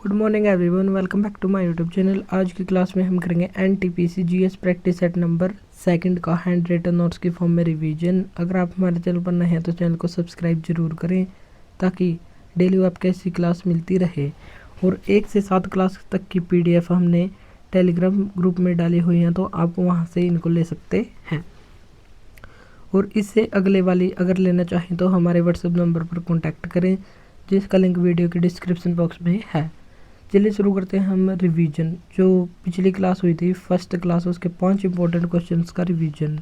Good morning everyone, welcome back to my YouTube channel. आज की class में हम करेंगे NTPC GS practice set number second का हैंड रिटन नोट्स की फॉर्म में रिवीजन। अगर आप हमारे चैनल पर नए हैं तो चैनल को सब्सक्राइब जरूर करें ताकि डेली आपको ऐसी क्लास मिलती रहे। और 1 से 7 क्लास तक की पीडीएफ हमने टेलीग्राम ग्रुप में डाली हुई हैं, तो आप वहाँ से इनको ले सकते हैं। और इससे अगले वाली अगर लेना चाहें तो हमारे व्हाट्सएप नंबर पर कॉन्टैक्ट करें, जिसका लिंक वीडियो के डिस्क्रिप्शन बॉक्स में है। चलिए शुरू करते हैं हम रिवीजन। जो पिछली क्लास हुई थी फर्स्ट क्लास, उसके 5 इंपॉर्टेंट क्वेश्चंस का रिवीजन।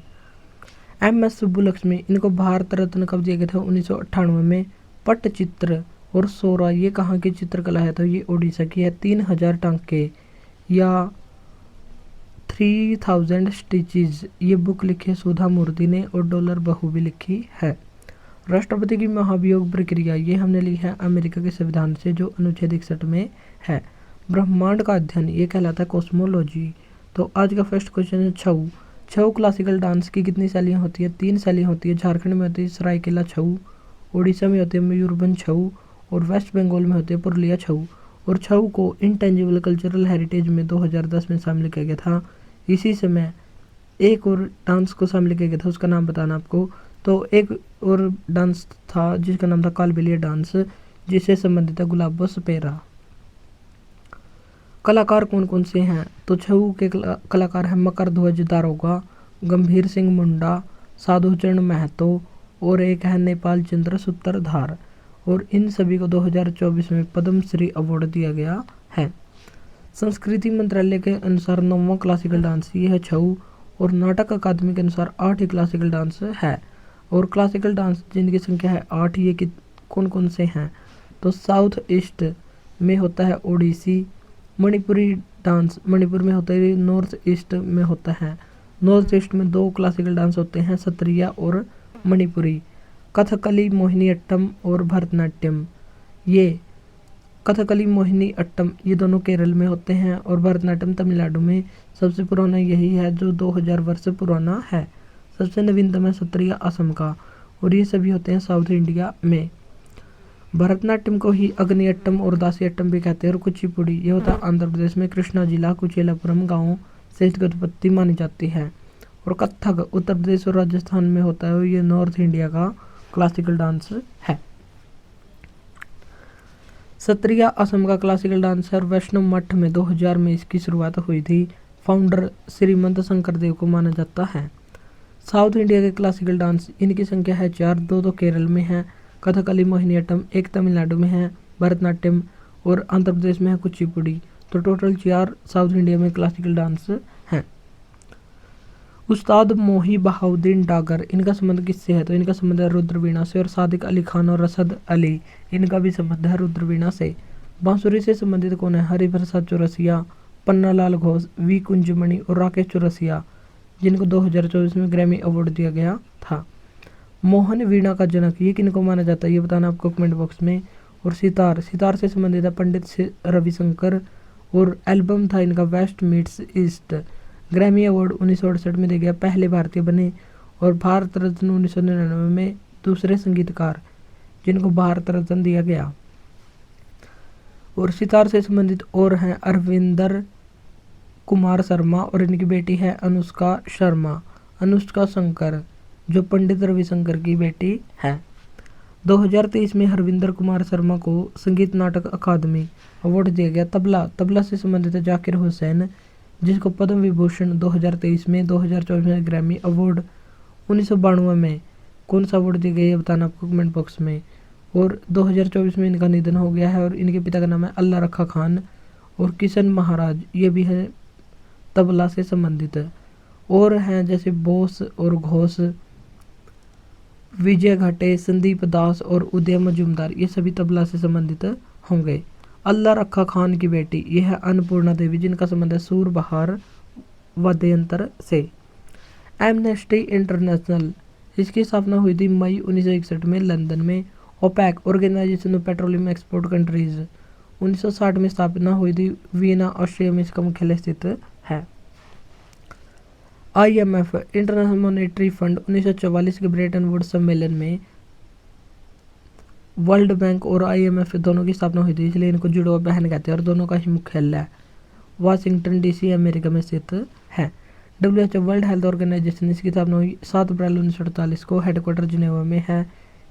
एम.एस. सुब्बुलक्ष्मी, इनको भारत रत्न कब दिया गया था? 1998 में। पट्टचित्र और सोरा, ये कहाँ की चित्रकला है? तो ये उड़ीसा की है। 3000 टांके या 3000 स्टिचेज, ये बुक लिखी है सुधा मूर्ति ने। और डॉलर बहू भी लिखी है। राष्ट्रपति की महाभियोग प्रक्रिया, ये हमने ली है अमेरिका के संविधान से, जो अनुच्छेद 61 में है। ब्रह्मांड का अध्ययन, ये कहलाता है कॉस्मोलॉजी। तो आज का फर्स्ट क्वेश्चन है छऊ। छऊ क्लासिकल डांस की कितनी शैलियाँ होती है? 3 शैलियाँ होती है। झारखंड में होती है सरायकेला छऊ, उड़ीसा में होती है मयूरभंज छऊ, और वेस्ट बंगाल में होती है पुरुलिया छऊ। और छऊ को इंटेंजिबल कल्चरल हेरिटेज में 2010 में शामिल किया गया था। इसी समय एक और डांस को शामिल किया गया था, उसका नाम बताना आपको। तो एक और डांस था जिसका नाम था कालबेलिया डांस, जिससे संबंधित है गुलाबो सपेरा। कलाकार कौन कौन से हैं? तो छऊ के कलाकार हैं मकर ध्वज दारोगा, गंभीर सिंह मुंडा, साधुचरण महतो, और एक है नेपाल चंद्र सूत्रधार। और इन सभी को 2024 में पद्मश्री अवार्ड दिया गया है। संस्कृति मंत्रालय के अनुसार 9वां क्लासिकल डांस ये है छऊ। और नाटक अकादमी के अनुसार 8 ही क्लासिकल डांस है। और क्लासिकल डांस जिनकी संख्या है 8, ये कौन कौन से हैं? तो साउथ ईस्ट में होता है ओडिसी। मणिपुरी डांस मणिपुर में होता है। नॉर्थ ईस्ट में होता है। नॉर्थ ईस्ट में 2 क्लासिकल डांस होते हैं, सत्रिया और मणिपुरी। कथकली, मोहिनी अट्टम और भरतनाट्यम, ये कथकली मोहिनी अट्टम ये दोनों केरल में होते हैं, और भरतनाट्यम तमिलनाडु में। सबसे पुराना यही है जो 2000 वर्ष पुराना है। सबसे नवीनतम है सत्रिया असम का, और ये सभी होते हैं साउथ इंडिया में। भरतनाट्यम को ही अग्नियट्टम और दासीअट्टम भी कहते हैं। और कुचिपुड़ी ये होता है आंध्र प्रदेश में, कृष्णा जिला कुचेलापुरम गाँव से इसकी उत्पत्ति मानी जाती है। और कथक उत्तर प्रदेश और राजस्थान में होता है, और ये नॉर्थ इंडिया का क्लासिकल डांस है। सत्रिया असम का क्लासिकल डांस है। और वैष्णव मठ में 2000 में इसकी शुरुआत हुई थी। फाउंडर श्रीमंत शंकर देव को माना जाता है। साउथ इंडिया के क्लासिकल डांस, इनकी संख्या है 4, 2 तो केरल में है, कथकली मोहिनीअट्टम, 1 तमिलनाडु में है भरतनाट्यम, और आंध्र प्रदेश में है कुचिपुड़ी। तो टोटल 4 साउथ इंडिया में क्लासिकल डांस हैं। उस्ताद मोही बहाउद्दीन डागर, इनका संबंध किससे है? तो इनका संबंध है रुद्रवीणा से। और सादिक अली खान और रसद अली, इनका भी संबंध है रुद्रवीणा से। बांसुरी से संबंधित कौन है? हरिप्रसाद चौरसिया, पन्नालाल घोष, वी कुंजमणि और राकेश चौरसिया, जिनको 2024 में ग्रैमी अवार्ड दिया गया था। मोहन वीणा का जनक, ये किनको माना जाता है? ये बताना आपको कमेंट बॉक्स में। और सितार से संबंधित है पंडित रविशंकर, और एल्बम था इनका West Meets East. Grammy award 1968 में दिया गया, पहले भारतीय बने। और भारत रत्न 1999 में दूसरे संगीतकार जिनको भारत रत्न दिया गया। और सितार से संबंधित और हैं अरविंदर कुमार शर्मा, और इनकी बेटी है अनुष्का शर्मा, अनुष्का शंकर, जो पंडित रविशंकर की बेटी है। 2023 में हरविंदर कुमार शर्मा को संगीत नाटक अकादमी अवार्ड दिया गया। तबला से संबंधित है जाकिर हुसैन, जिसको पद्म विभूषण 2023 में, 2024 में ग्रैमी अवार्ड, 1992 में कौन सा अवार्ड दिया गया ये बताना आपको कमेंट बॉक्स में। और 2024 में इनका निधन हो गया है। और इनके पिता का नाम है अल्लाह रखा खान। और किशन महाराज, ये भी है तबला से संबंधित है। और हैं जैसे बोस और घोष, विजय घाटे, संदीप दास और उदय मजूमदार, ये सभी तबला से संबंधित होंगे। अल्लाह रखा खान की बेटी ये है अन्नपूर्णा देवी, जिनका संबंध है सूर बहार वाद्ययंत्र से। एमनेस्टी इंटरनेशनल, इसकी स्थापना हुई थी मई 1961 में लंदन में। OPEC organisation of petroleum export countries, 1960 में स्थापना हुई थी, वियना ऑस्ट्रिया में इसका मुख्यालय स्थित है। IMF इंटरनेशनल मॉनेटरी फंड 1944 के ब्रेटन वुड्स सम्मेलन में वर्ल्ड बैंक और IMF दोनों की स्थापना हुई थी, इसलिए इनको जुड़वा बहन कहते हैं और दोनों का ही मुख्यालय वाशिंगटन DC अमेरिका में स्थित है। WHO वर्ल्ड हेल्थ ऑर्गेनाइजेशन, इसकी स्थापना हुई 7 अप्रैल 1948 को, हेडक्वार्टर जिनेवा में है।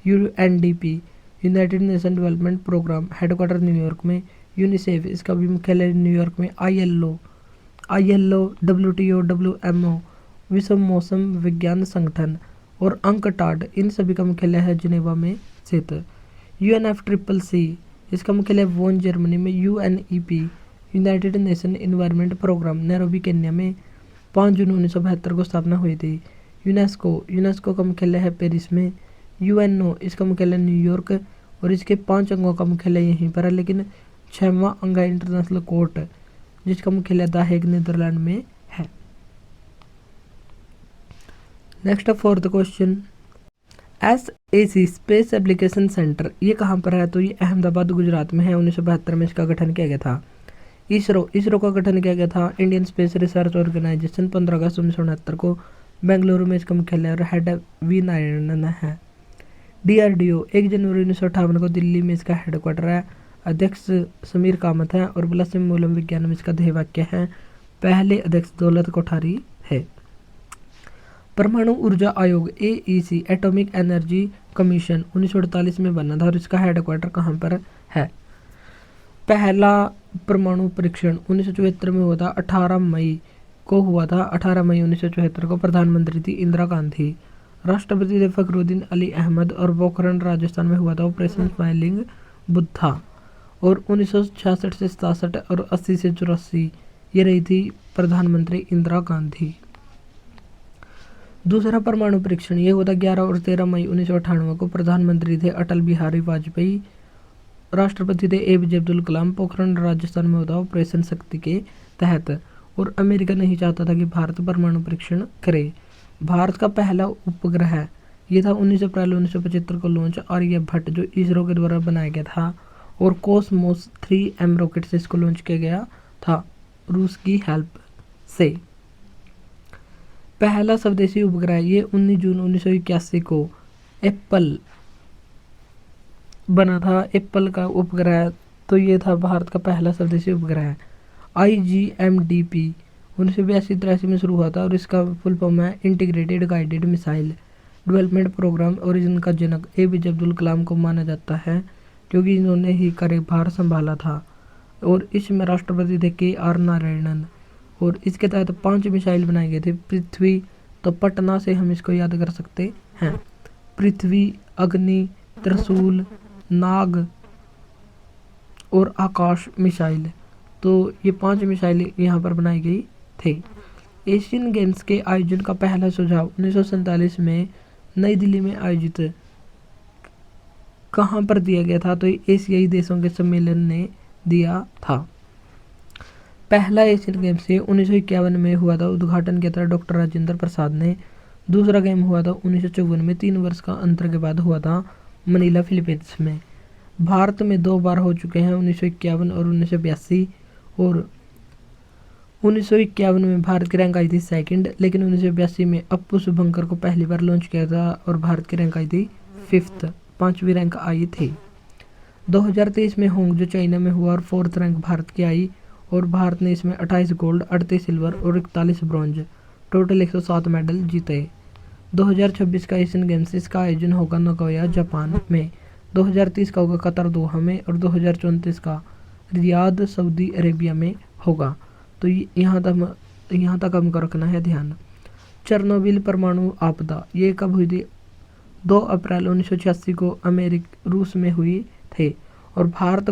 UNDP United Nation development programme, headquarter New York में। यूनिसेफ, इसका भी मुख्यालय न्यूयॉर्क में। ILO WTO WMO विश्व मौसम विज्ञान संगठन और अंकटाड, इन सभी का मुख्यालय है जिनेवा में स्थित। UNFCCC, इसका मुख्यालय वोन जर्मनी में। UNEP United Nation environment programme, Nairobi Kenya में 5 जून 1972 को स्थापना हुई थी। यूनेस्को का मुख्यालय है पेरिस में। UNO, इसका मुख्यालय न्यूयॉर्क और इसके 5 अंगों का मुख्यालय यहीं पर है, लेकिन 6वां अंग है इंटरनेशनल कोर्ट, जिसका मुख्यालय द हेग नीदरलैंड में है। Next 4th question, SAC space application centre, ये कहाँ पर है? तो ये अहमदाबाद गुजरात में है। 1972 में इसका गठन किया गया था। इसरो का गठन किया गया था। इंडियन स्पेस रिसर्च ऑर्गेनाइजेशन 15 अगस्त 1969 को, बेंगलुरु में इसका मुख्यालय और हेड वी नारायणन है। DRDO 1 जनवरी 1958 को दिल्ली में इसका हेडक्वार्टर है। अध्यक्ष समीर कामत है और बलसिम मूलम विज्ञान में इसका ध्येय वाक्य है। पहले अध्यक्ष दौलत कोठारी है। परमाणु ऊर्जा आयोग AEC एटॉमिक एनर्जी कमीशन 1948 में बना था और इसका हेडक्वार्टर कहाँ पर है? पहला परमाणु परीक्षण 1974 में हुआ था। 18 मई को हुआ था। 18 मई 1974 को प्रधानमंत्री थी इंदिरा गांधी। राष्ट्रपति थे फखरुद्दीन अली अहमद और पोखरण राजस्थान में हुआ था ऑपरेशन स्माइलिंग बुद्धा। और 1966 से 67 और 80 से 84 ये रही थी प्रधानमंत्री इंदिरा गांधी। दूसरा परमाणु परीक्षण ये हुआ था 11 और 13 मई 1998 को। प्रधानमंत्री थे अटल बिहारी वाजपेयी। राष्ट्रपति थे APJ अब्दुल कलाम। पोखरण राजस्थान में होता ऑपरेशन शक्ति के तहत। और अमेरिका नहीं चाहता था कि भारत परमाणु परीक्षण करे। भारत का पहला उपग्रह ये था 19 अप्रैल 1975 को लॉन्च आर्यभट्ट, जो इसरो के द्वारा बनाया गया था। और कोसमोस 3M रॉकेट से इसको लॉन्च किया गया था रूस की हेल्प से। पहला स्वदेशी उपग्रह ये 19 जून 1981 को एप्पल बना था। एप्पल का उपग्रह, तो ये था भारत का पहला स्वदेशी उपग्रह। IGMDP 1982-83 में शुरू हुआ था और इसका फुल फॉर्म है integrated guided missile development programme. और इनका जनक APJ अब्दुल कलाम को माना जाता है, क्योंकि इन्होंने ही कार्यभार संभाला था। और इसमें राष्ट्रपति थे KR नारायणन। और इसके तहत 5 मिसाइल बनाए गए थे। पृथ्वी, तो पटना से हम इसको याद कर सकते हैं। पृथ्वी, अग्नि, त्रिशूल, नाग और आकाश मिसाइल, तो ये 5 मिसाइल यहाँ पर बनाई गई थे। एशियन गेम्स के आयोजन का पहला सुझाव 1947 में नई दिल्ली में आयोजित कहाँ पर दिया गया था? तो एशियाई देशों के सम्मेलन ने दिया था। पहला एशियन गेम्स 1951 में हुआ था, उद्घाटन किया था डॉक्टर राजेंद्र प्रसाद ने। दूसरा गेम हुआ था 1954 में, 3 वर्ष का अंतर के बाद हुआ था मनीला फिलीपींस में। भारत में 2 बार हो चुके हैं, 1951 और 1982। और 1951 में भारत की रैंक आई थी 2nd, लेकिन 1982 में अप्पू शुभंकर को पहली बार लॉन्च किया था और भारत की रैंक आई थी 5th, 5वीं रैंक आई थी। 2023 में होंगजो चाइना में हुआ और 4th रैंक भारत की आई। और भारत ने इसमें 28 गोल्ड, 38 सिल्वर और 41 ब्रॉन्ज, टोटल 107 मेडल जीते। 2026 का एशियन गेम्स, इसका आयोजन होगा नगोया जापान में। 2030 का होगा कतर दोहा में। और 2034 का रियाद सऊदी अरेबिया में होगा। तो यहाँ तक हमको रखना है ध्यान। चेरनोबिल परमाणु आपदा ये कब हुई थी? 2 अप्रैल 1986 को रूस में हुई थे। और भारत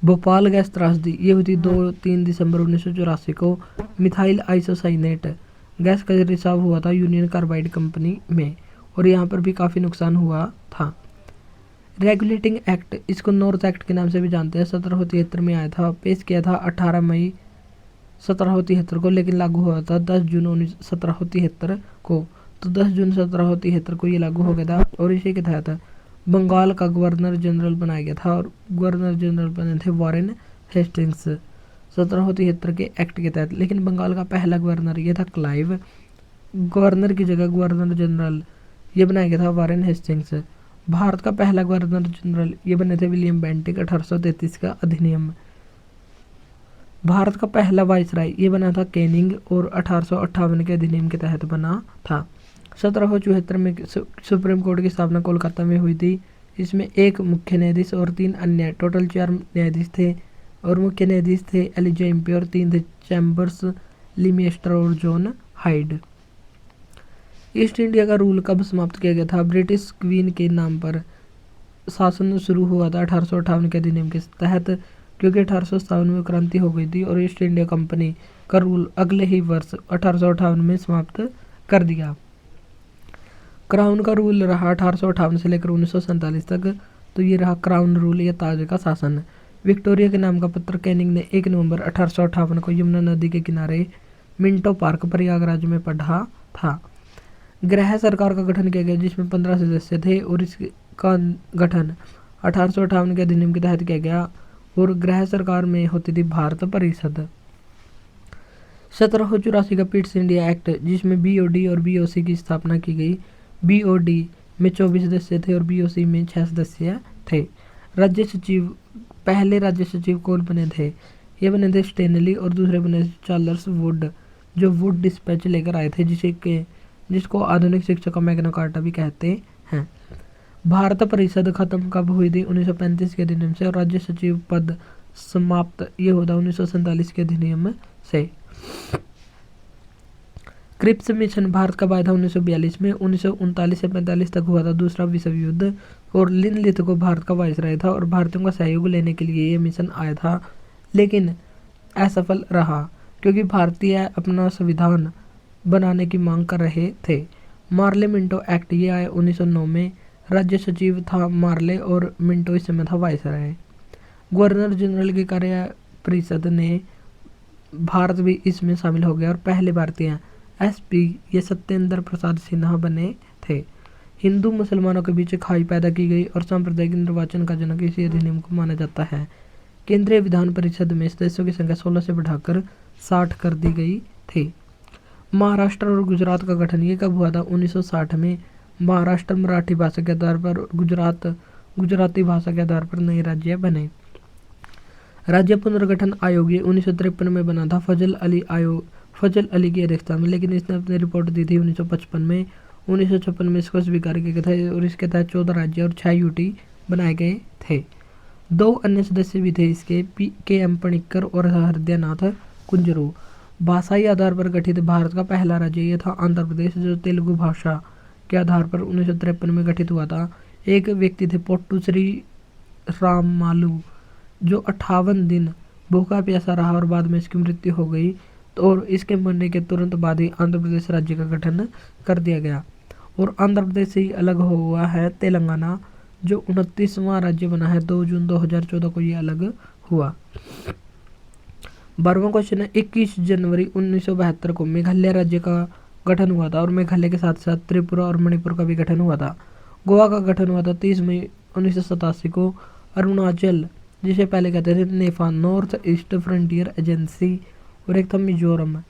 भोपाल गैस त्रासदी ये हुई थी 2-3 दिसंबर 1984 को। मिथाइल आइसोसाइनेट गैस का रिसाव हुआ था यूनियन कार्बाइड कंपनी में और यहाँ पर भी काफ़ी नुकसान हुआ था। रेगुलेटिंग एक्ट, इसको नॉर्थ एक्ट के नाम से भी जानते हैं, 1773 में आया था, पेश किया था 18 मई 1773 को, लेकिन लागू हुआ था 10 जून 1773 को। तो 10 जून 1773 को ये लागू हो गया था और इसी के तहत बंगाल का गवर्नर जनरल बनाया गया था और गवर्नर जनरल बने थे वॉरेन हेस्टिंग्स 1773 के एक्ट के तहत। लेकिन बंगाल का पहला गवर्नर ये था क्लाइव। गवर्नर की जगह गवर्नर जनरल ये बनाया गया था वॉरेन हेस्टिंग्स। भारत का पहला गवर्नर जनरल ये बने थे विलियम बेंटिक 1833 का अधिनियम। भारत का पहला वाइसराय ये बना था कैनिंग और 1858 के अधिनियम के तहत बना था। 1774 में सुप्रीम कोर्ट की स्थापना कोलकाता में हुई थी। इसमें एक मुख्य न्यायाधीश और 3 अन्य, टोटल 4 न्यायाधीश थे और मुख्य न्यायाधीश थे एलिजा एम्पी और 3 थे चैम्बर्स, लिमिएस्टर और जॉन हाइड। ईस्ट इंडिया का रूल कब समाप्त किया गया था? ब्रिटिश क्वीन के नाम पर शासन शुरू हुआ था 1858 के अधिनियम के तहत, क्योंकि 1857 में क्रांति हो गई थी और ईस्ट इंडिया कंपनी का रूल अगले ही वर्ष 1858 में समाप्त कर दिया। क्राउन का रूल रहा 1858 से लेकर 1947 तक, तो ये रहा क्राउन रूल या ताज का शासन। विक्टोरिया के नाम का पत्र कैनिंग ने 1 नवंबर 1858 को यमुना नदी के किनारे मिंटो पार्क प्रयागराज में पढ़ा था। गृह सरकार का गठन किया गया जिसमें 15 सदस्य थे और इसका गठन 1858 के अधिनियम के तहत किया गया और गृह सरकार में होती थी भारत परिषद। 1784 का पिट्स इंडिया एक्ट जिसमें बीओडी और बीओसी की स्थापना की गई। बीओडी में 24 सदस्य थे और बीओसी में 6 सदस्य थे। राज्य सचिव, पहले राज्य सचिव कौन बने थे? ये बने थे स्टेनली और दूसरे बने चार्ल्स वुड, जो वुड डिस्पैच लेकर आए थे जिसको आधुनिक शिक्षा का मैग्ना कार्टा भी कहते हैं। भारत परिषद खत्म कब हुई थी? 1935 के अधिनियम से और राज्य सचिव पद समाप्त ये होता 1947 के अधिनियम से। क्रिप्स मिशन भारत कब आया था? 1942 में। 1939 से 45 तक हुआ था दूसरा विश्व युद्ध और लिनलिथ को भारत का वाइसराय था और भारतीयों का सहयोग लेने के लिए ये मिशन आया था, लेकिन असफल रहा क्योंकि भारतीय अपना संविधान बनाने की मांग कर रहे थे। मार्ले मिंटो एक्ट ये आया 1909 में। राज्य सचिव था मार्ले और मिंटो इस समय था वाइसराय। गवर्नर जनरल की कार्य परिषद ने भारत भी इसमें शामिल हो गया और पहले भारतीय एसपी ये सत्येंद्र प्रसाद सिन्हा बने थे। हिंदू मुसलमानों के बीच खाई पैदा की गई और सांप्रदायिक निर्वाचन का जनक इसी अधिनियम को माना जाता है। केंद्रीय विधान परिषद में सदस्यों की संख्या 16 से बढ़ाकर 60 कर दी गई थी। महाराष्ट्र और गुजरात का गठन ये कब हुआ था? 1960 में। महाराष्ट्र मराठी भाषा के आधार पर, गुजरात गुजराती भाषा के आधार पर नए राज्य बने। राज्य पुनर्गठन आयोग ये 1953 में बना था फजल अली की अध्यक्षता में, लेकिन इसने अपनी रिपोर्ट दी थी 1955 में। 1956 में इसको स्वीकार किया गया था और इसके तहत 14 राज्य और 6 यूटी बनाए गए थे। 2 अन्य सदस्य भी थे इसके, के.एम. पणिक्कर और हृदयनाथ कुंजरू। भाषाई आधार पर गठित भारत का पहला राज्य यह था आंध्र प्रदेश, जो तेलुगु भाषा के आधार पर 1953 में गठित हुआ था। एक व्यक्ति थे पोट्टू श्री रामालू, जो 58 दिन भूखा प्यासा रहा और बाद में इसकी मृत्यु हो गई और इसके मरने के तुरंत बाद ही आंध्र प्रदेश राज्य का गठन कर दिया गया और आंध्र प्रदेश से ही अलग हुआ है तेलंगाना, जो 29वां राज्य बना है। 2 जून 2014 को ये अलग हुआ। 12वां क्वेश्चन है 21 जनवरी 1972 को मेघालय राज्य का गठन हुआ था और मेघालय के साथ साथ त्रिपुरा और मणिपुर का भी गठन हुआ था। गोवा का गठन हुआ था 30 मई 1987 को। अरुणाचल जिसे पहले कहते थे नेफा, नॉर्थ ईस्ट फ्रंटियर एजेंसी, और एक था मिजोरम,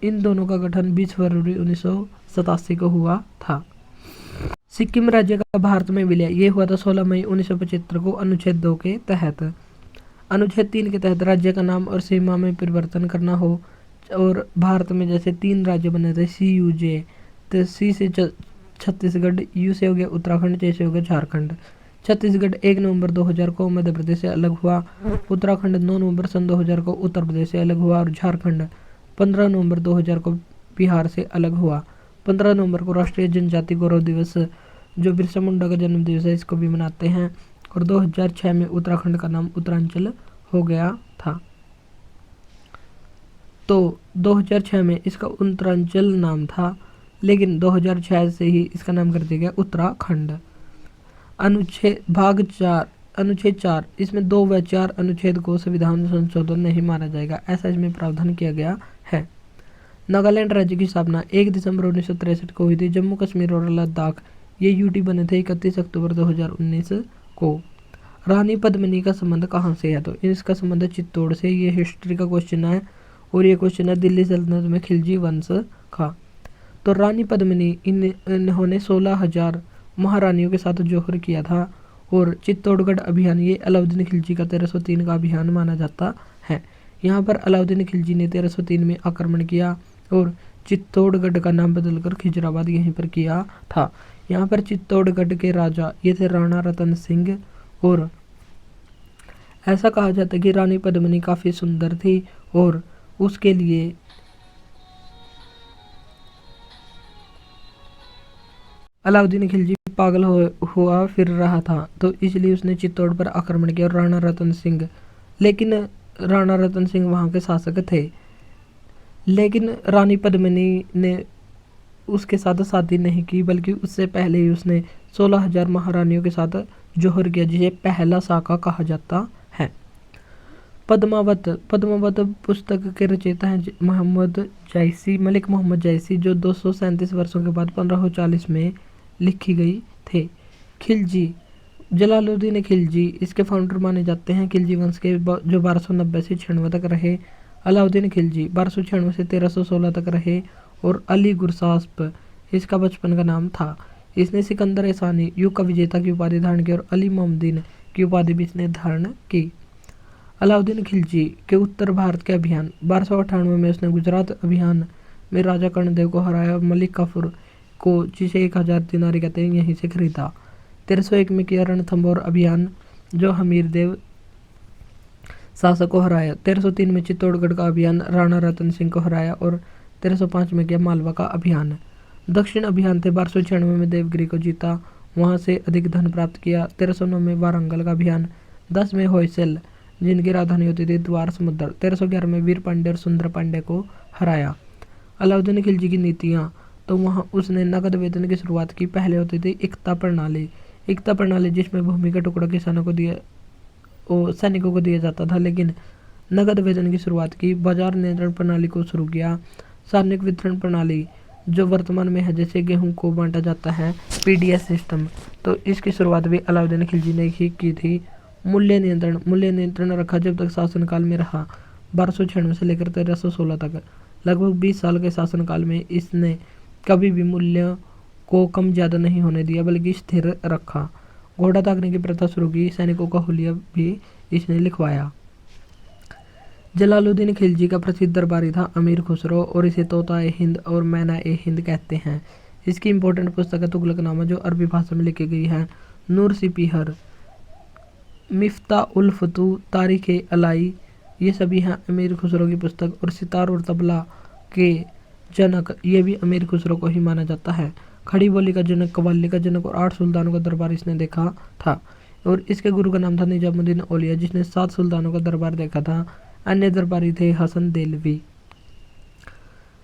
इन दोनों का गठन 20 फरवरी 1987 को हुआ था। सिक्किम राज्य का भारत में विलय ये हुआ था 16 मई 1975 को अनुच्छेद 2 के तहत। अनुच्छेद 3 के तहत राज्य का नाम और सीमा में परिवर्तन करना हो और भारत में जैसे 3 राज्य बने थे CUJ, तो C से छत्तीसगढ़, U से हो गया उत्तराखंड, J से हो गया झारखंड। छत्तीसगढ़ 1 नवंबर 2000 को मध्य प्रदेश से अलग हुआ। उत्तराखंड 9 नवंबर सन 2000 को उत्तर प्रदेश से अलग हुआ और झारखंड 15 नवंबर 2000 को बिहार से अलग हुआ। 15 नवंबर को राष्ट्रीय जनजाति गौरव दिवस, जो बिरसा मुंडा का जन्म दिवस है, इसको भी मनाते हैं। और 2006 में उत्तराखंड का नाम उत्तरांचल हो गया था। तो 2006 में इसका उत्तरांचल नाम था, लेकिन 2006 से ही इसका नाम कर दिया गया उत्तराखंड। अनुच्छेद 4 इसमें 2 व 4 अनुच्छेद को संविधान संशोधन नहीं माना जाएगा, ऐसा इसमें प्रावधान किया गया है। नागालैंड राज्य की स्थापना 1 दिसंबर 1963 को हुई थी। जम्मू कश्मीर और लद्दाख ये यूटी बने थे 31 अक्टूबर 2019 को। रानी पद्मिनी का संबंध कहाँ से है? तो इसका संबंध चित्तौड़ से। ये हिस्ट्री का क्वेश्चन है और ये क्वेश्चन है दिल्ली सल्तनत में खिलजी वंश का। तो रानी पद्मिनी इन्होंने 16,000 महारानियों के साथ जौहर किया था। और चित्तौड़गढ़ अभियान ये अलाउद्दीन खिलजी का 1303 का अभियान माना जाता है। यहाँ पर अलाउद्दीन खिलजी ने 1303 में आक्रमण किया और चित्तौड़गढ़ का नाम बदलकर खिजराबाद यहीं पर किया था। यहाँ पर चित्तौड़गढ़ के राजा ये थे राणा रतन सिंह। और ऐसा कहा जाता है कि रानी पद्मिनी काफ़ी सुंदर थी और उसके लिए अलाउद्दीन खिलजी पागल हुआ फिर रहा था, तो इसलिए उसने चित्तौड़ पर आक्रमण किया और राणा रतन सिंह, लेकिन राणा रतन सिंह वहाँ के शासक थे। लेकिन रानी पद्मिनी ने उसके साथ शादी नहीं की, बल्कि उससे पहले ही उसने 16,000 महारानियों के साथ जौहर किया, जिसे पहला साका कहा जाता है। पद्मावत पद्मावत पुस्तक के रचयिता हैं मलिक मोहम्मद जैसी, जो 237 वर्षों के बाद 1540 में लिखी गई थे। खिलजी जलालुद्दीन खिलजी इसके फाउंडर माने जाते हैं, खिलजी वंश के, जो 1290 से 96 तक रहे। अलाउद्दीन खिलजी 1296 से 1316 तक रहे। और अली गुरसास्प इसका बचपन का नाम था। इसने सिकंदर सानी युग का विजेता की उपाधि धारण की और अली मोहम्मदीन की उपाधि भी इसने धारण की। अलाउद्दीन खिलजी के उत्तर भारत के अभियान 1298 में उसने गुजरात अभियान में राजा कर्णदेव को हराया और मलिक काफूर को, जिसे 1000 दिनारी कहते हैं, यहीं से खरीदा। 1301 में किया रणथंभौर अभियान, जो हमीरदेव शासक को हराया। 1303 में चित्तौड़गढ़ का अभियान, राणा रतन सिंह को हराया। और 1305 में किया मालवा का अभियान। दक्षिण अभियान थे 1296 में देवगिरी को जीता, वहां से अधिक धन प्राप्त किया। 1309 में वारंगल का अभियान। 10 में होयसल, जिनकी राजधानी होती थी द्वार समुद्र। 1311 में वीर पांडे और सुंदर पांडे को हराया। अलाउद्दीन खिलजी की नीतियाँ, तो वहाँ उसने नगद वेतन की शुरुआत की। पहले होती थी एकता प्रणाली जिसमें भूमि का टुकड़ा किसानों को दिया और सैनिकों को दिया जाता था, लेकिन नगद वेतन की शुरुआत की। बाजार नियंत्रण प्रणाली को शुरू किया। सार्वजनिक वितरण प्रणाली, जो वर्तमान में है, जैसे गेहूं को बांटा जाता है, पीडीएस सिस्टम, तो इसकी शुरुआत भी अलाउद्दीन खिलजी ने ही की थी। मूल्य नियंत्रण रखा जब तक शासनकाल में रहा, 1296 से लेकर 1316 तक। लगभग 20 साल के शासनकाल में इसने कभी भी मूल्य को कम ज़्यादा नहीं होने दिया, बल्कि स्थिर रखा। घोड़ा ताकने की प्रथा शुरू की। सैनिकों का हुलिया भी इसने लिखवाया। जलालुद्दीन खिलजी का प्रसिद्ध दरबारी था अमीर खुसरो, और इसे तोता ए हिंद और मैना ए हिंद कहते हैं। इसकी इंपॉर्टेंट पुस्तक है तुगलकनामा, जो अरबी भाषा में लिखी गई है। नूर सिपीहर, मिफ्ता उल फतू, तारीख ए अलाई, ये सभी हैं अमीर खुसरो की पुस्तक। और सितार और तबला के जनक, ये भी अमीर खुसरो को ही माना जाता है। खड़ी बोली का जनक, कव्वाली का जनक और 8 सुल्तानों का दरबार इसने देखा था। और इसके गुरु का नाम था निजामुद्दीन औलिया, जिसने 7 सुल्तानों का दरबार देखा था। अन्य दरबारी थे हसन देलवी।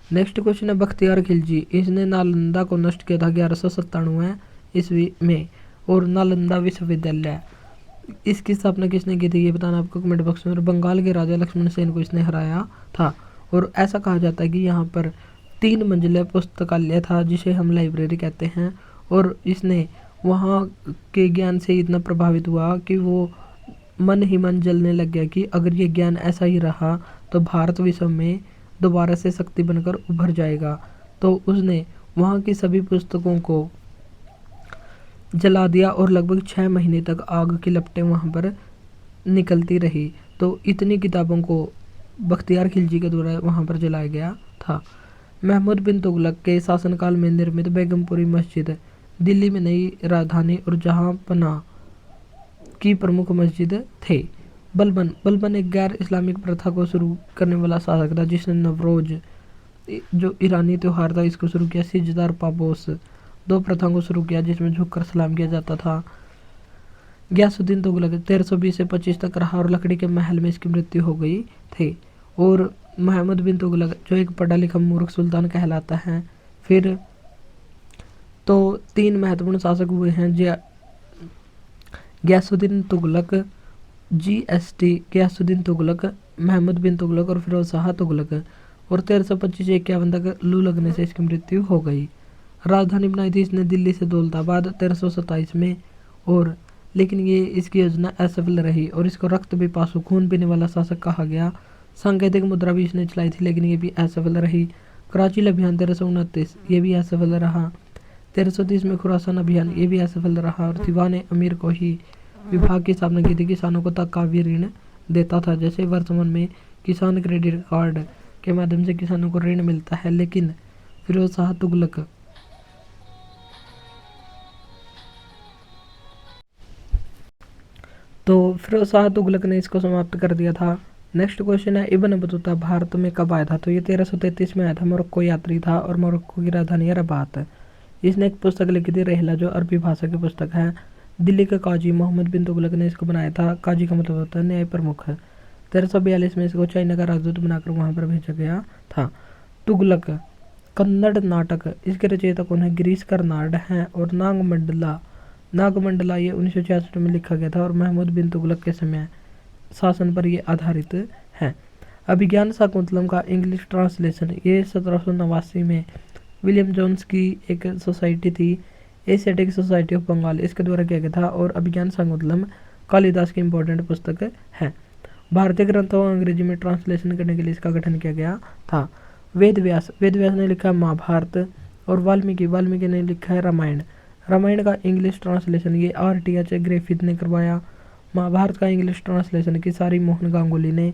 नेक्स्ट क्वेश्चन है बख्तियार खिलजी। इसने नालंदा को नष्ट किया था 1197 ईस्वी में। और नालंदा विश्वविद्यालय, इसकी स्थापना किसने की थी, ये बताना आपको कमेंट बॉक्स में। और बंगाल के राजा लक्ष्मण सेन को इसने हराया था। और ऐसा कहा जाता है कि यहाँ पर 3 मंजिला पुस्तकालय था, जिसे हम लाइब्रेरी कहते हैं। और इसने वहाँ के ज्ञान से इतना प्रभावित हुआ कि वो मन ही मन जलने लग गया कि अगर ये ज्ञान ऐसा ही रहा तो भारत विश्व में दोबारा से शक्ति बनकर उभर जाएगा। तो उसने वहाँ की सभी पुस्तकों को जला दिया और लगभग 6 महीने तक आग की लपटें वहाँ पर निकलती रही। तो इतनी किताबों को बख्तियार खिलजी के द्वारा वहाँ पर जलाया गया था। महमूद बिन तुगलक के शासनकाल में निर्मित बेगमपुरी मस्जिद दिल्ली में नई राजधानी और जहाँ पनाह की प्रमुख मस्जिद थे। बलबन एक गैर इस्लामिक प्रथा को शुरू करने वाला शासक था, जिसने नवरोज, जो ईरानी त्यौहार था, इसको शुरू किया। सिजदार पापोस, 2 प्रथाओं को शुरू किया, जिसमें झुककर सलाम किया जाता था। गयासुद्दीन तुगलक 1320 से 25 तक रहा और लकड़ी के महल में इसकी मृत्यु हो गई थी। और महमूद बिन तुगलक, जो एक पढ़ा लिखा मूर्ख सुल्तान कहलाता है। फिर तो 3 महत्वपूर्ण शासक हुए हैं, गयासुद्दीन तुगलक, गयासुद्दीन तुगलक, महमूद बिन तुगलक और फिरोज शाह तुगलक। और 1325 से 51 तक लू लगने से इसकी मृत्यु हो गई। राजधानी बनाई थी इसने दिल्ली से दौलताबाद 1327 में। और लेकिन ये इसकी योजना असफल रही और इसको रक्त पिपासु, खून पीने वाला शासक कहा गया। सांकेतिक मुद्रा भी इसने चलाई थी, लेकिन ये भी असफल रही। कराची अभियान 1329, ये भी असफल रहा। 1330 में खुरासान अभियान, ये भी असफल रहा और सिवा ने अमीर को ही विभाग की स्थापना की थी। किसानों को तत्काल ऋण देता था। जैसे वर्तमान में किसान क्रेडिट कार्ड के माध्यम से किसानों को ऋण मिलता है, लेकिन फिरोज शाह तुगलक फिरोज शाह तुगलक ने इसको समाप्त कर दिया था। नेक्स्ट क्वेश्चन है, इब्न बतूता भारत में कब आया था? तो ये 1333 में आया था। मोरक्को यात्री था और मोरक्को की राजधानी है रबात। इसने एक पुस्तक लिखी थी रेहला, जो अरबी भाषा की पुस्तक है। दिल्ली के काजी मोहम्मद बिन तुगलक ने इसको बनाया था। काजी का मतलब होता है न्याय प्रमुख। 1342 में इसको चाइना का राजदूत बनाकर वहां पर भेजा गया था। तुगलक कन्नड़ नाटक, इसके रचयिता कौन है? गिरीश कर्नाड हैं। और नागमंडला ये 1966 में लिखा गया था और महमूद बिन तुगलक के समय शासन पर ये आधारित है। अभिज्ञान शाकुंतलम का इंग्लिश ट्रांसलेशन, ये 1789 में विलियम जोन्स की एक सोसाइटी थी, एशियाटिक सोसाइटी ऑफ बंगाल, इसके द्वारा किया गया था। और अभिज्ञान शाकुंतलम कालिदास की इंपॉर्टेंट पुस्तक है। भारतीय ग्रंथों को अंग्रेजी में ट्रांसलेशन करने के लिए इसका गठन किया गया था। वेद व्यास ने लिखा है महाभारत। और वाल्मीकि ने लिखा है रामायण का इंग्लिश ट्रांसलेशन ये RTH ग्रिफिथ ने करवाया। महाभारत का इंग्लिश ट्रांसलेशन की सारी मोहन गांगुली ने।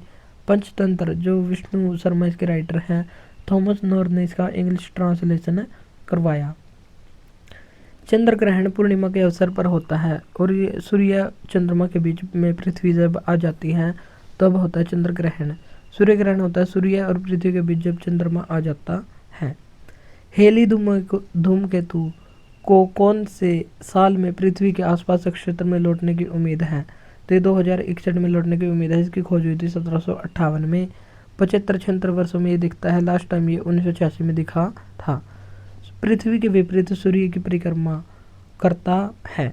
पंचतंत्र, जो विष्णु शर्मा इसके राइटर हैं, थॉमस नॉर्थ ने इसका इंग्लिश ट्रांसलेशन करवाया। चंद्र ग्रहण पूर्णिमा के अवसर पर होता है और ये सूर्य चंद्रमा के बीच में पृथ्वी जब आ जाती है तब होता है चंद्र ग्रहण। सूर्य ग्रहण होता है सूर्य और पृथ्वी के बीच जब चंद्रमा आ जाता है। हेली धूमकेतु को कौन से साल में पृथ्वी के आसपास क्षेत्र में लौटने की उम्मीद है? तो ये 2061 में लौटने की उम्मीद है। इसकी खोज हुई थी 1758 में। 75-76 वर्षों में ये दिखता है। लास्ट टाइम ये 1986 में दिखा था। पृथ्वी के विपरीत सूर्य की परिक्रमा करता है।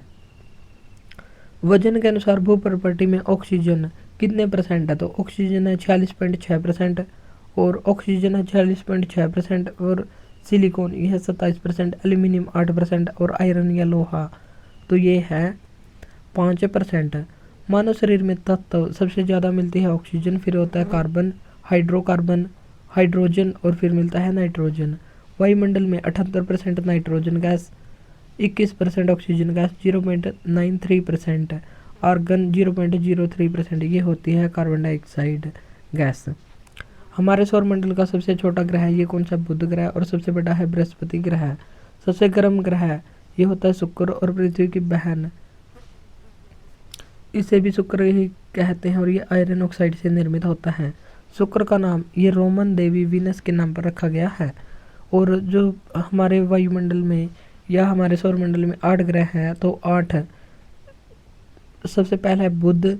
वजन के अनुसार भू प्रॉपर्टी में ऑक्सीजन कितने % है? तो ऑक्सीजन है 46.6% और ऑक्सीजन है 46.6% और सिलिकॉन यह है 27%, एल्यूमिनियम 8% और आयरन या लोहा तो ये है 5%। मानव शरीर में तत्व सबसे ज़्यादा मिलती है ऑक्सीजन, फिर होता है कार्बन, हाइड्रोकार्बन, हाइड्रोजन और फिर मिलता है नाइट्रोजन। वायुमंडल में 78% nitrogen gas, 21% oxygen gas, 0.93% argon, 0.03% ये होती है कार्बन डाइऑक्साइड गैस। हमारे सौरमंडल का सबसे छोटा ग्रह ये कौन सा? बुध ग्रह। और सबसे बड़ा है बृहस्पति ग्रह। सबसे गर्म ग्रह ये होता है शुक्र और पृथ्वी की बहन, इसे भी शुक्र ही कहते हैं और ये आयरन ऑक्साइड से निर्मित होता है। शुक्र का नाम ये रोमन देवी वीनस के नाम पर रखा गया है। और जो हमारे वायुमंडल में या हमारे सौरमंडल में 8 ग्रह हैं तो 8 सबसे पहला है बुध,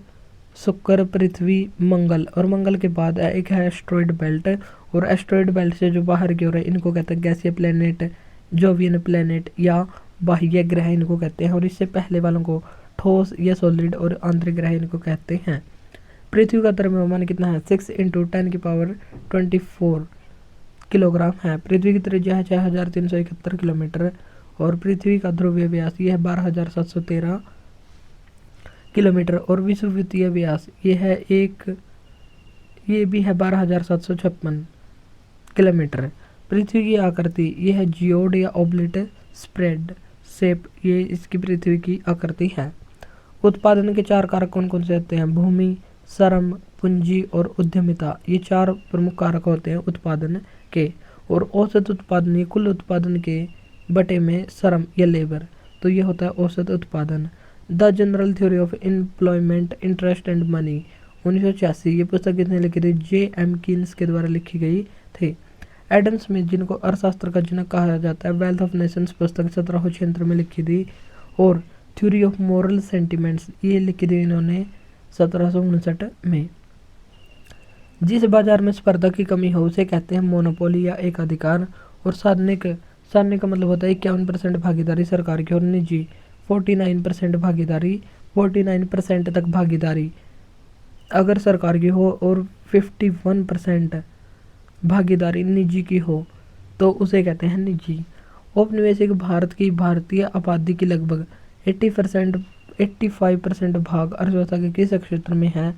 शुक्र, पृथ्वी, मंगल और मंगल के बाद एक है एस्ट्रॉइड बेल्ट। और एस्ट्रॉइड बेल्ट से जो बाहर की ओर है इनको कहते हैं गैसीय प्लैनेट, जोवियन प्लैनेट या बाह्य ग्रह इनको कहते हैं। और इससे पहले वालों को ठोस या सॉलिड और आंतरिक ग्रह इनको कहते हैं। पृथ्वी का द्रव्यमान कितना है? 6 × 10⁻24 किलोग्राम है। पृथ्वी की त्रिज्या है 6371 किलोमीटर और पृथ्वी का ध्रुवीय व्यास ये है 12713 किलोमीटर और विषुवतीय व्यास ये भी है 12756 किलोमीटर। पृथ्वी की आकृति ये है जियोड या ओब्लेट स्प्रेड शेप, ये इसकी पृथ्वी की आकृति है। उत्पादन के 4 कारक कौन कौन से होते हैं? भूमि, श्रम, पूंजी और उद्यमिता, ये 4 प्रमुख कारक होते हैं उत्पादन के। और औसत उत्पादन ये कुल उत्पादन के बटे में श्रम या लेबर, तो ये होता है औसत उत्पादन। The general theory of employment, interest and money 1986 ये पुस्तक किसने लिखी थी? J.M. कीन्स के द्वारा लिखी गई थी। एडम स्मिथ जिनको अर्थशास्त्र का जनक कहा जाता है, वेल्थ ऑफ नेशंस पुस्तक 1776 में लिखी थी। और थ्योरी ऑफ मॉरल सेंटिमेंट्स ये लिखी थी इन्होंने 1759 में। जिस बाजार में स्पर्धा की कमी हो उसे कहते हैं मोनोपोली या एकाधिकार। और सार्वजनिक का मतलब होता है 51% भागीदारी सरकार की और निजी 49% भागीदारी, 49% तक भागीदारी अगर सरकार की हो और 51% भागीदारी निजी की हो तो उसे कहते हैं निजी। औपनिवेशिक भारत की भारतीय आबादी की लगभग 85% भाग अर्थव्यवस्था के किस क्षेत्र में है?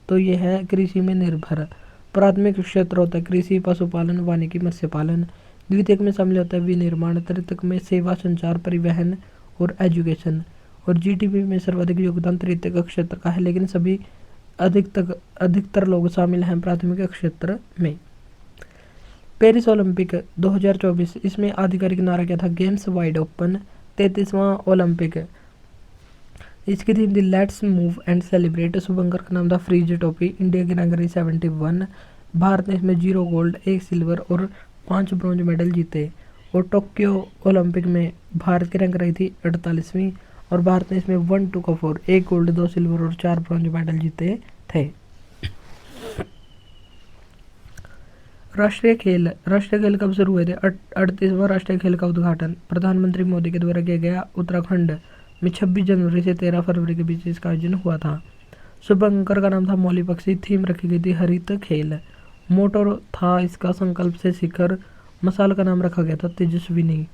तो ये है कृषि में निर्भर। प्राथमिक क्षेत्र होता है कृषि, पशुपालन, वानिकी, मत्स्य पालन। द्वितीयक में शामिल होता है विनिर्माण, तृतीयक में सेवा, संचार, परिवहन और एजुकेशन। और जीडीपी में सर्वाधिक योगदान तृतीयक क्षेत्र का है, लेकिन सभी अधिकतर लोग शामिल हैं प्राथमिक क्षेत्र में। पेरिस ओलंपिक 2024, इसमें आधिकारिक नारा क्या था? Games wide open. 33वां ओलंपिक, इसकी थीम थी लेट्स मूव एंड सेलिब्रेट। शुभंकर का नाम था फ्रीज टोपी। इंडिया की रैंक रही 71। भारत ने इसमें 0 गोल्ड, 1 सिल्वर और 5 ब्रॉन्ज मेडल जीते। और टोक्यो ओलंपिक में भारत की रैंक रही थी 48वीं और भारत ने इसमें 1 2 का 4, 1 गोल्ड, 2 सिल्वर और 4 ब्रॉन्ज मेडल जीते थे। राष्ट्रीय खेल कब शुरू हुए थे? 38वां राष्ट्रीय खेल का उद्घाटन प्रधानमंत्री मोदी के द्वारा किया गया। उत्तराखंड में 26 जनवरी से 13 फरवरी के बीच इसका आयोजन हुआ था। शुभंकर का नाम था मौली पक्षी। थीम रखी गई थी हरित खेल। मोटो था इसका संकल्प से शिखर। मसाल का नाम रखा गया था तेजस्विनी।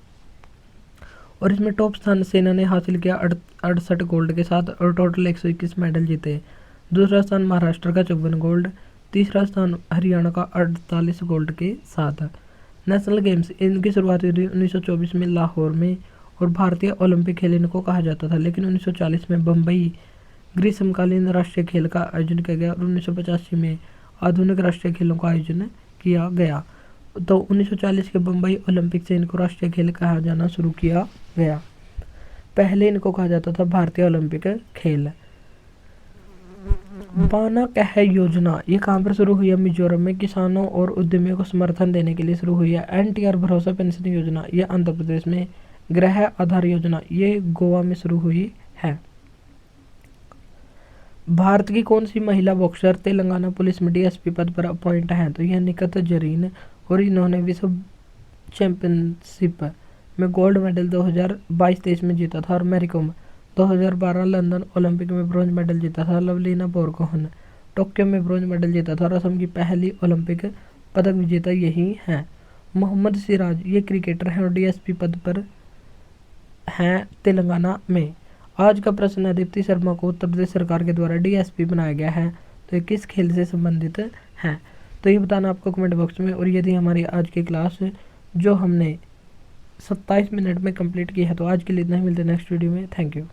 और इसमें टॉप स्थान सेना ने हासिल किया 68 गोल्ड के साथ और टोटल 121 मेडल जीते। दूसरा स्थान महाराष्ट्र का 54 गोल्ड। तीसरा स्थान हरियाणा का 48 गोल्ड के साथ। नेशनल गेम्स, इनकी शुरुआत हुई थी 1924 में लाहौर में और भारतीय ओलंपिक खेल इनको कहा जाता था, लेकिन 1940 में बम्बई ग्रीष्मकालीन राष्ट्रीय खेल का आयोजन किया गया और 1985 में आधुनिक राष्ट्रीय खेलों का आयोजन किया गया। तो 1940 के बम्बई ओलंपिक से इनको राष्ट्रीय खेल कहा जाना शुरू किया गया। पहले इनको कहा जाता था भारतीय ओलंपिक खेल। बाना कह योजना, ये कहाँ पर शुरू हुई है? मिजोरम में। किसानों और उद्यमियों को समर्थन देने के लिए शुरू हुई है। एनटीआर भरोसा पेंशन योजना, ये आंध्र प्रदेश में। गृह आधार योजना, ये गोवा में शुरू हुई है। भारत की कौन सी महिला बॉक्सर तेलंगाना पुलिस में डीएसपी पद पर अपॉइंट है? तो यह निकत जरीन, और इन्होंने विश्व चैंपियनशिप में गोल्ड मेडल 2022-23 में जीता था। और मैरीकॉम 2012 लंदन ओलंपिक में ब्रॉन्ज मेडल जीता था। लवलीना बोरगोहन टोक्यो में ब्रॉन्ज मेडल जीता था और असम की पहली ओलंपिक पदक विजेता यही है। मोहम्मद सिराज, ये क्रिकेटर हैं और डीएसपी पद पर हैं तेलंगाना में। आज का प्रश्न है, दीप्ति शर्मा को उत्तर प्रदेश सरकार के द्वारा डीएसपी बनाया गया है, तो ये किस खेल से संबंधित है? तो ये बताना आपको कमेंट बॉक्स में। और यदि हमारी आज की क्लास जो हमने 27 मिनट में कंप्लीट की है, तो आज के लिए इतना ही। मिलते हैं नेक्स्ट वीडियो में। Thank you.